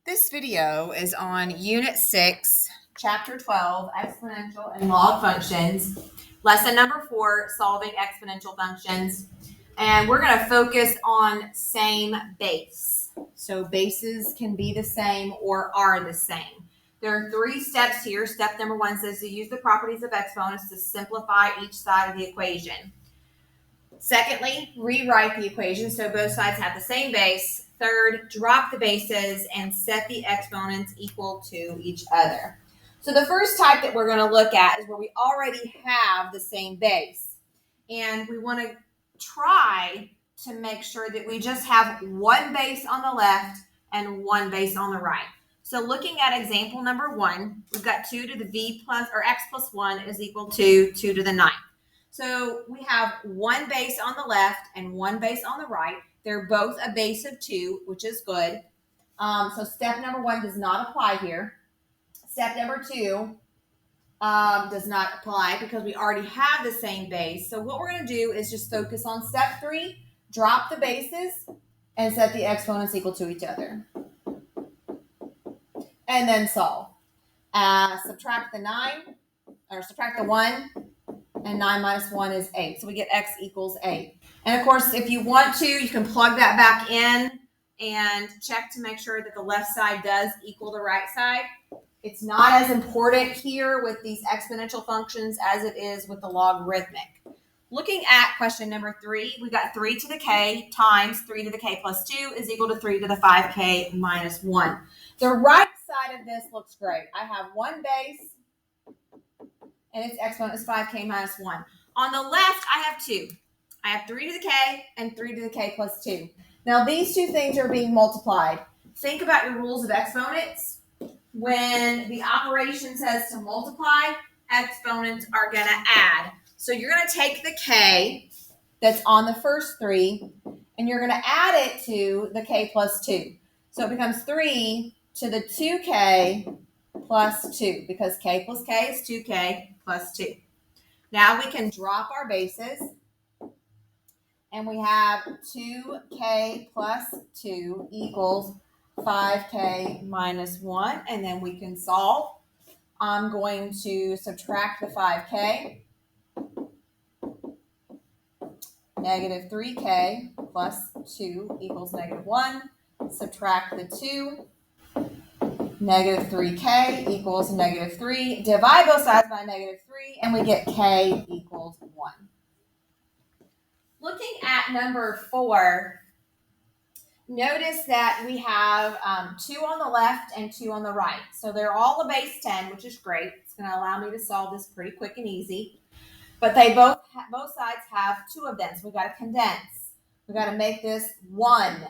This video is on Unit 6, Chapter 12, Exponential and Log Functions, Lesson number 4, Solving Exponential Functions. And we're going to focus on same base. So bases can be the same or are the same. There are 3 steps here. Step number 1 says to use the properties of exponents to simplify each side of the equation. Secondly, rewrite the equation so both sides have the same base. Third, drop the bases and set the exponents equal to each other. So the first type that we're going to look at is where we already have the same base. And we want to try to make sure that we just have one base on the left and one base on the right. So looking at example number 1, we've got 2 to the v plus, or x plus 1 is equal to 2 to the 9th. So we have one base on the left and one base on the right. They're both a base of 2, which is good. So step number 1 does not apply here. Step number 2 does not apply because we already have the same base. So what we're going to do is just focus on step 3, drop the bases, and set the exponents equal to each other. And then solve. Subtract the 1. And 9 minus 1 is 8. So we get x equals 8. And of course, if you want to, you can plug that back in and check to make sure that the left side does equal the right side. It's not as important here with these exponential functions as it is with the logarithmic. Looking at question number 3, we got 3 to the k times 3 to the k plus 2 is equal to 3 to the 5k minus 1. The right side of this looks great. I have one base, and its exponent is 5k minus 1. On the left, I have 2. I have 3 to the k and 3 to the k plus 2. Now, these two things are being multiplied. Think about your rules of exponents. When the operation says to multiply, exponents are going to add. So you're going to take the k that's on the first 3, and you're going to add it to the k plus 2. So it becomes 3 to the 2k plus 2, because k plus k is 2k plus 2. Now we can drop our bases, and we have 2k plus 2 equals 5k minus 1, and then we can solve. I'm going to subtract the 5k. Negative 3k plus 2 equals negative 1. Subtract the 2. Negative 3k equals negative 3. Divide both sides by negative 3, and we get k equals 1. Looking at number 4, notice that we have 2 on the left and 2 on the right. So they're all a base 10, which is great. It's going to allow me to solve this pretty quick and easy. But they both sides have 2 of them, so we've got to condense. We've got to make this 1.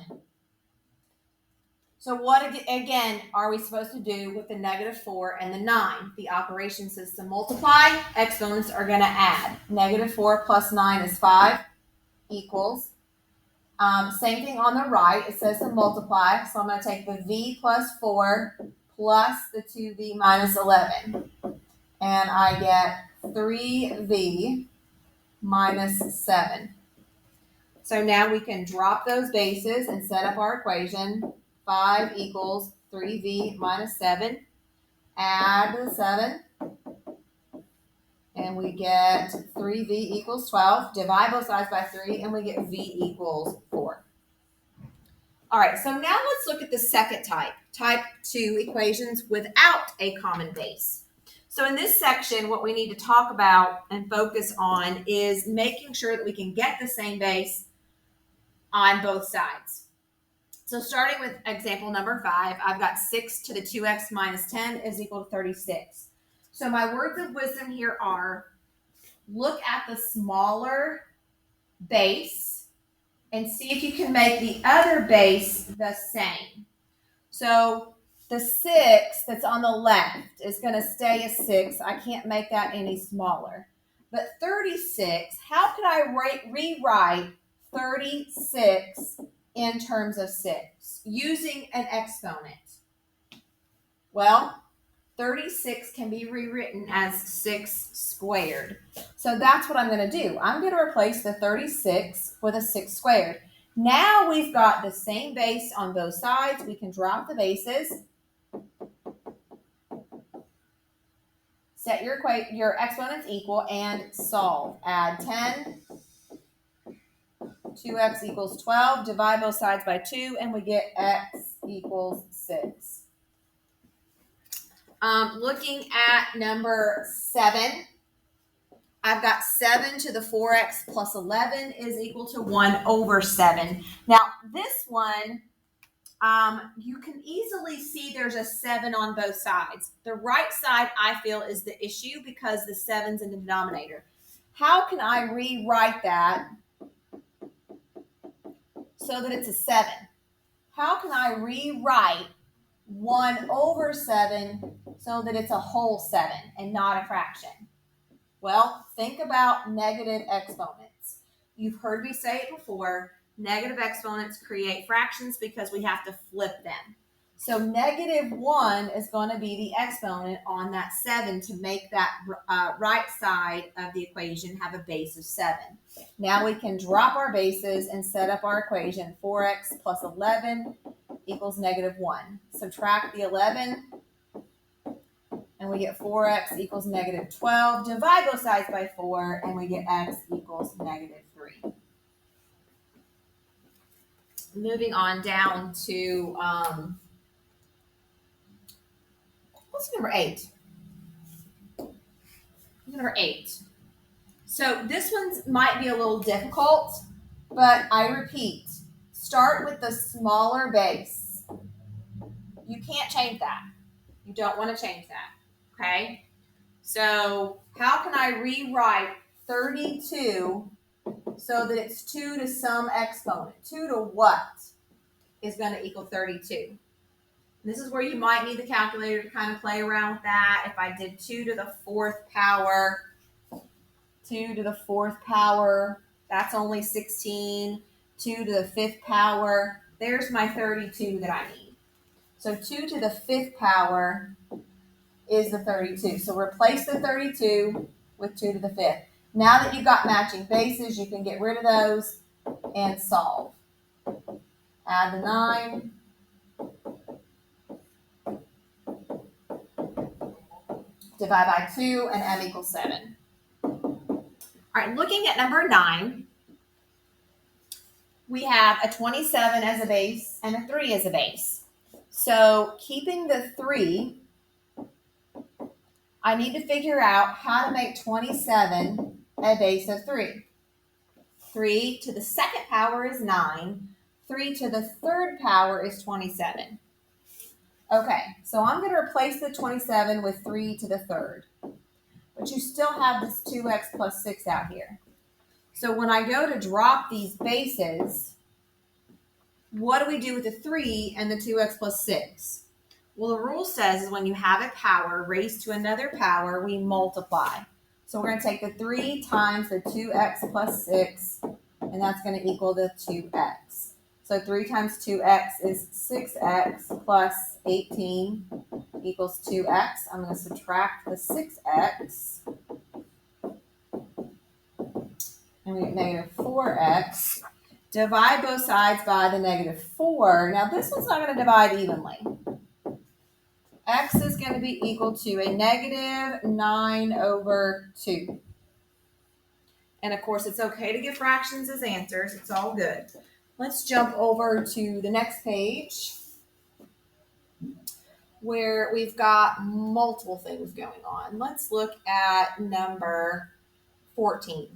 So what, again, are we supposed to do with the negative 4 and the 9? The operation says to multiply. Exponents are going to add. Negative 4 plus 9 is 5 equals. Same thing on the right. It says to multiply. So I'm going to take the v plus 4 plus the 2v minus 11. And I get 3v minus 7. So now we can drop those bases and set up our equation. 5 equals 3v minus 7. Add the 7. And we get 3v equals 12. Divide both sides by 3, and we get v equals 4. All right, so now let's look at the second type, type 2 equations without a common base. So in this section, what we need to talk about and focus on is making sure that we can get the same base on both sides. So starting with example number 5, I've got 6 to the 2x minus 10 is equal to 36. So my words of wisdom here are, look at the smaller base and see if you can make the other base the same. So the 6 that's on the left is going to stay a 6. I can't make that any smaller. But 36, how could I rewrite 36 in terms of 6 using an exponent? Well, 36 can be rewritten as 6 squared. So that's what I'm going to do. I'm going to replace the 36 with a 6 squared. Now we've got the same base on both sides. We can drop the bases. Set your exponents equal and solve. Add 10. 2x equals 12. Divide both sides by 2, and we get x equals 6. Looking at number 7, I've got 7 to the 4x plus 11 is equal to 1 over 7. Now, this one, you can easily see there's a 7 on both sides. The right side, I feel, is the issue because the 7's in the denominator. How can I rewrite that so that it's a 7? How can I rewrite 1 over 7 so that it's a whole 7 and not a fraction? Well, think about negative exponents. You've heard me say it before. Negative exponents create fractions because we have to flip them. So negative 1 is going to be the exponent on that 7 to make that right side of the equation have a base of 7. Now we can drop our bases and set up our equation. 4x plus 11 equals negative 1. Subtract the 11, and we get 4x equals negative 12. Divide both sides by 4, and we get x equals negative 3. Moving on down to, what's number 8? Number 8. So this one might be a little difficult, but I repeat, start with the smaller base. You can't change that. You don't want to change that, okay? So how can I rewrite 32 so that it's 2 to some exponent? 2 to what is going to equal 32? This is where you might need the calculator to kind of play around with that. If I did 2 to the 4th power, 2 to the 4th power, that's only 16. 2 to the 5th power, there's my 32 that I need. So 2 to the 5th power is the 32. So replace the 32 with 2 to the 5th. Now that you've got matching bases, you can get rid of those and solve. Add the 9. Divide by 2, and m equals 7. All right, looking at number 9, we have a 27 as a base and a 3 as a base. So keeping the 3, I need to figure out how to make 27 a base of 3. 3 to the 2nd power is 9. 3 to the 3rd power is 27. Okay, so I'm going to replace the 27 with 3 to the 3rd. But you still have this 2x plus 6 out here. So when I go to drop these bases, what do we do with the 3 and the 2x plus 6? Well, the rule says is when you have a power raised to another power, we multiply. So we're going to take the 3 times the 2x plus 6, and that's going to equal the 2x. So 3 times 2x is 6x plus 18 equals 2x. I'm going to subtract the 6x, and we get negative 4x. Divide both sides by the negative 4. Now this one's not going to divide evenly. X is going to be equal to a negative 9 over 2. And of course, it's okay to give fractions as answers. It's all good. Let's jump over to the next page where we've got multiple things going on. Let's look at number 14.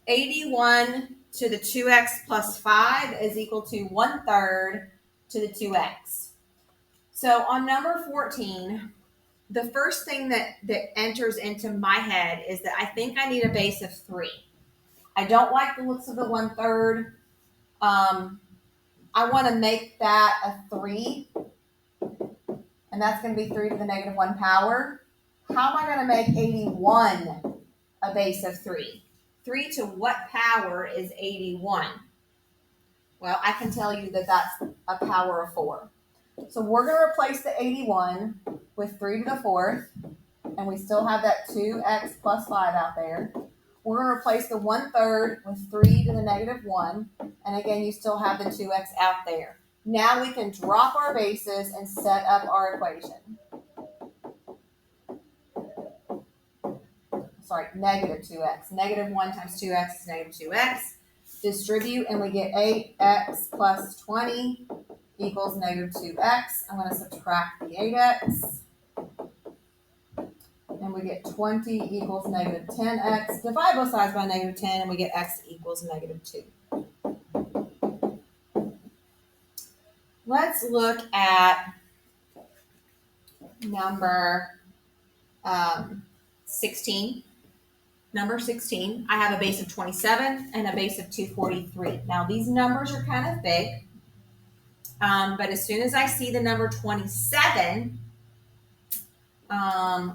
81 to the 2x plus 5 is equal to 1/3 to the 2x. So on number 14, the first thing that enters into my head is that I think I need a base of 3. I don't like the looks of the 1/3. I want to make that a 3, and that's going to be 3 to the negative 1 power. How am I going to make 81 a base of 3? 3 to what power is 81? Well, I can tell you that that's a power of 4. So we're going to replace the 81 with 3 to the 4th, and we still have that 2x plus 5 out there. We're going to replace the 1/3 with 3 to the negative 1, And again, you still have the 2x out there. Now we can drop our bases and set up our equation. Sorry, negative 2x. Negative 1 times 2x is negative 2x. Distribute, and we get 8x plus 20 equals negative 2x. I'm going to subtract the 8x. And we get 20 equals negative 10x. Divide both sides by negative 10, and we get x equals negative 2. Let's look at number 16. Number 16, I have a base of 27 and a base of 243. Now, these numbers are kind of big, but as soon as I see the number 27,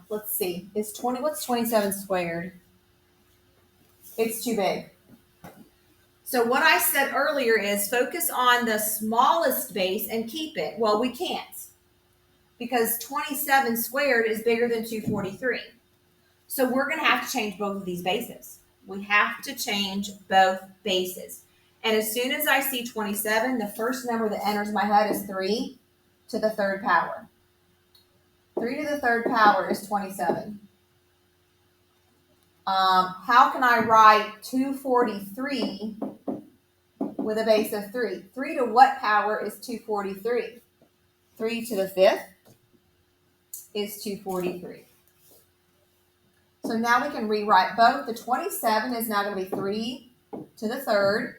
let's see, what's 27 squared? It's too big. So what I said earlier is focus on the smallest base and keep it. Well, we can't, because 27 squared is bigger than 243. So we're going to have to change both of these bases. We have to change both bases. And as soon as I see 27, the first number that enters my head is 3 to the third power. 3 to the third power is 27. How can I write 243 with a base of 3? 3 to what power is 243? 3 to the fifth is 243. So now we can rewrite both. The 27 is now going to be 3 to the third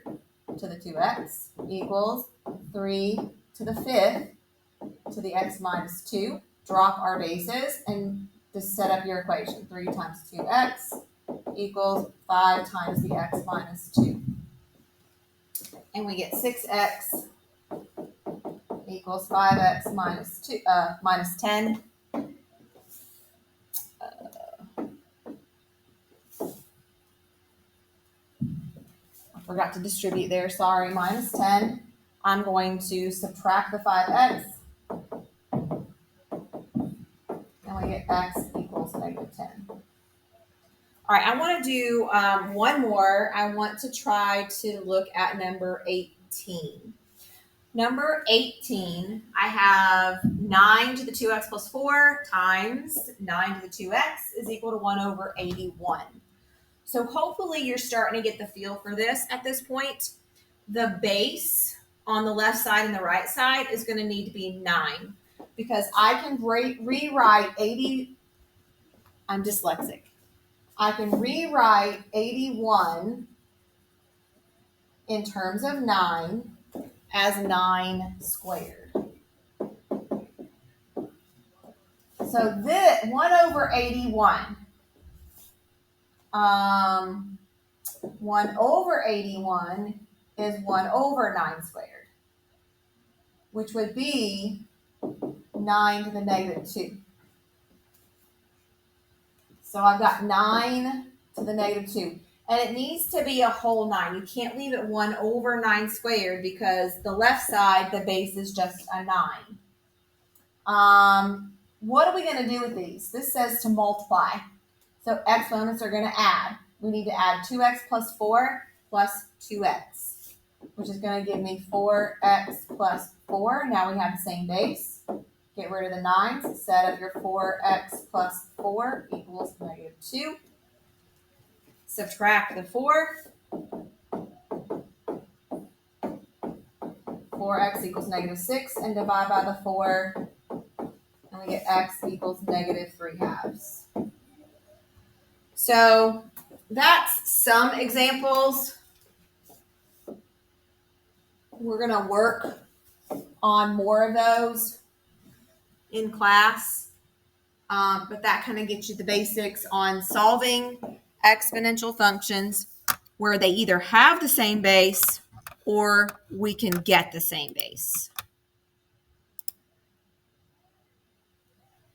to the 2x equals 3 to the fifth to the x minus 2. Drop our bases and just set up your equation. 3 times 2x equals 5 times the x minus 2. And we get 6x equals 5x minus 10. Forgot to distribute there, sorry, minus 10. I'm going to subtract the 5x. And we get x equals negative 10. All right, I want to do one more. I want to try to look at number 18. Number 18, I have 9 to the 2x plus 4 times 9 to the 2x is equal to 1 over 81. So hopefully you're starting to get the feel for this at this point. The base on the left side and the right side is going to need to be 9 because I can rewrite 80. I'm dyslexic. I can rewrite 81 in terms of 9 as 9 squared. So this 1 over 81. 1 over 81 is 1 over 9 squared, which would be 9 to the negative 2. So I've got 9 to the negative 2. And it needs to be a whole 9. You can't leave it 1 over 9 squared because the left side, the base is just a 9. What are we going to do with these? This says to multiply. So exponents are going to add. We need to add 2x plus 4 plus 2x, which is going to give me 4x plus 4. Now we have the same base. Get rid of the 9s. Set up your 4x plus 4 equals negative 2. Subtract the 4. 4x equals negative 6. And divide by the 4. And we get x equals negative 3/2. So that's some examples. We're going to work on more of those in class, but that kind of gets you the basics on solving exponential functions where they either have the same base or we can get the same base.